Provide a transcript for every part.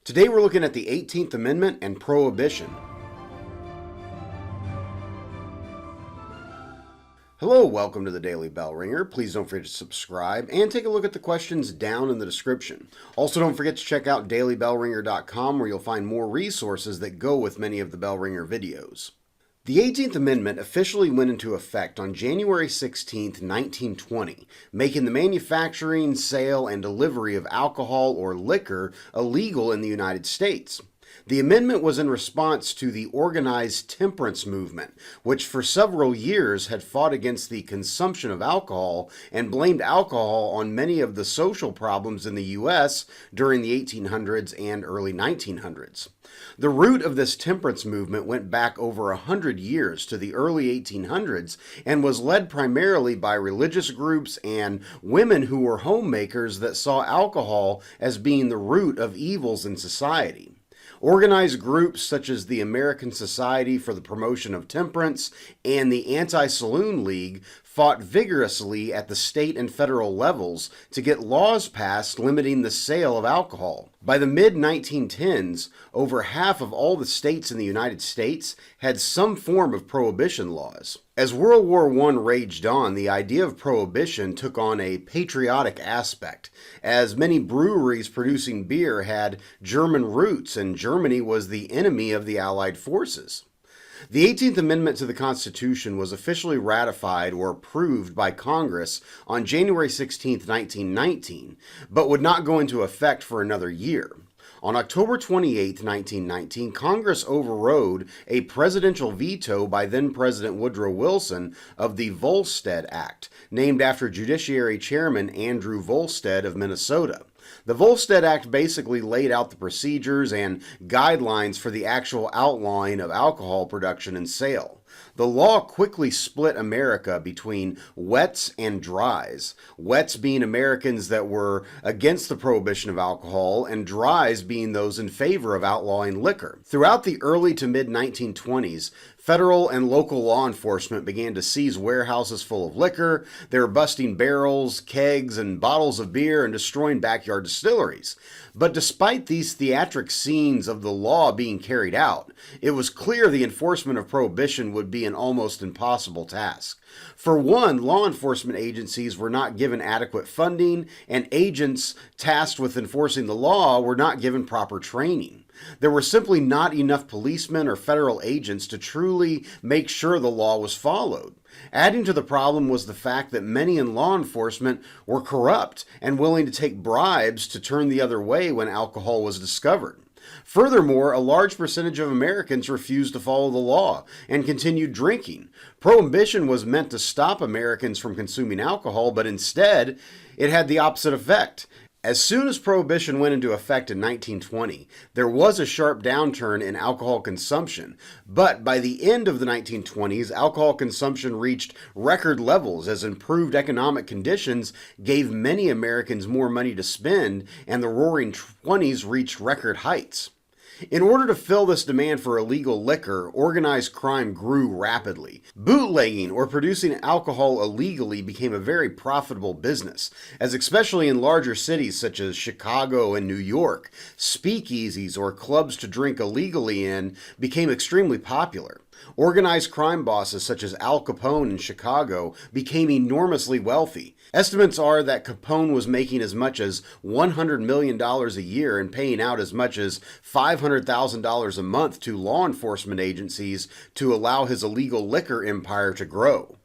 Today we're looking at the 18th Amendment and Prohibition. Hello, welcome to the Daily Bellringer. Please don't forget to subscribe and take a look at the questions down in the description. Also, don't forget to check out dailybellringer.com where you'll find more resources that go with many of the Bellringer videos. The 18th Amendment officially went into effect on January 16, 1920, making the manufacturing, sale, and delivery of alcohol or liquor illegal in the United States. The amendment was in response to the organized Temperance Movement, which for several years had fought against the consumption of alcohol and blamed alcohol on many of the social problems in the U.S. during the 1800s and early 1900s. The root of this temperance movement went back over 100 years to the early 1800s and was led primarily by religious groups and women who were homemakers that saw alcohol as being the root of evils in society. Organized groups such as the American Society for the Promotion of Temperance and the Anti-Saloon League fought vigorously at the state and federal levels to get laws passed limiting the sale of alcohol. By the mid-1910s, over half of all the states in the United States had some form of prohibition laws. As World War I raged on, the idea of prohibition took on a patriotic aspect, as many breweries producing beer had German roots and Germany was the enemy of the Allied forces. The 18th Amendment to the Constitution was officially ratified or approved by Congress on January 16, 1919, but would not go into effect for another year. On October 28, 1919, Congress overrode a presidential veto by then-President Woodrow Wilson of the Volstead Act, named after Judiciary Chairman Andrew Volstead of Minnesota. The Volstead Act basically laid out the procedures and guidelines for the actual outlawing of alcohol production and sale. The law quickly split America between wets and dries, wets being Americans that were against the prohibition of alcohol and dries being those in favor of outlawing liquor. Throughout the early to mid-1920s, federal and local law enforcement began to seize warehouses full of liquor. They were busting barrels, kegs, and bottles of beer and destroying backyard distilleries. But despite these theatric scenes of the law being carried out, it was clear the enforcement of prohibition would be an almost impossible task. For one, law enforcement agencies were not given adequate funding, and agents tasked with enforcing the law were not given proper training. There were simply not enough policemen or federal agents to truly make sure the law was followed. Adding to the problem was the fact that many in law enforcement were corrupt and willing to take bribes to turn the other way when alcohol was discovered. Furthermore, a large percentage of Americans refused to follow the law and continued drinking. Prohibition was meant to stop Americans from consuming alcohol, but instead, it had the opposite effect. As soon as Prohibition went into effect in 1920, there was a sharp downturn in alcohol consumption, but by the end of the 1920s, alcohol consumption reached record levels as improved economic conditions gave many Americans more money to spend, and the Roaring '20s reached record heights. In order to fill this demand for illegal liquor, organized crime grew rapidly. Bootlegging, or producing alcohol illegally, became a very profitable business, as especially in larger cities such as Chicago and New York, speakeasies or clubs to drink illegally in became extremely popular. Organized crime bosses such as Al Capone in Chicago became enormously wealthy. Estimates are that Capone was making as much as $100 million a year and paying out as much as $500,000 a month to law enforcement agencies to allow his illegal liquor empire to grow.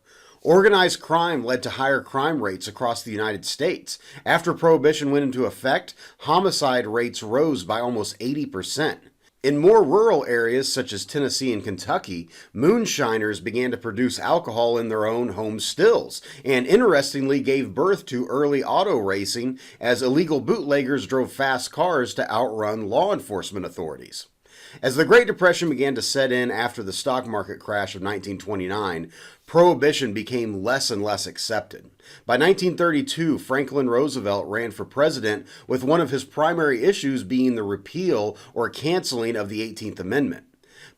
Organized crime led to higher crime rates across the United States. After Prohibition went into effect, homicide rates rose by almost 80%. In more rural areas such as Tennessee and Kentucky, moonshiners began to produce alcohol in their own home stills, and interestingly gave birth to early auto racing as illegal bootleggers drove fast cars to outrun law enforcement authorities. As the Great Depression began to set in after the stock market crash of 1929, prohibition became less and less accepted. By 1932, Franklin Roosevelt ran for president with one of his primary issues being the repeal or canceling of the 18th Amendment.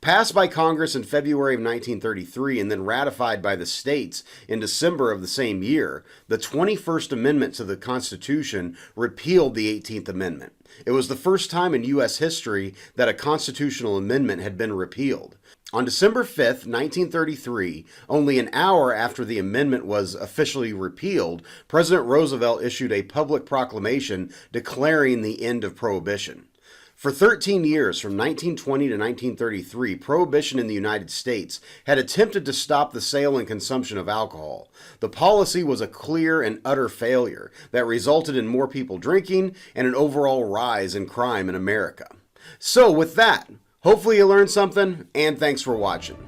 Passed by Congress in February of 1933 and then ratified by the states in December of the same year, the 21st Amendment to the Constitution repealed the 18th Amendment. It was the first time in U.S. history that a constitutional amendment had been repealed. On December 5th, 1933, only an hour after the amendment was officially repealed, President Roosevelt issued a public proclamation declaring the end of Prohibition. For 13 years, from 1920 to 1933, Prohibition in the United States had attempted to stop the sale and consumption of alcohol. The policy was a clear and utter failure that resulted in more people drinking and an overall rise in crime in America. So with that, hopefully you learned something, and thanks for watching.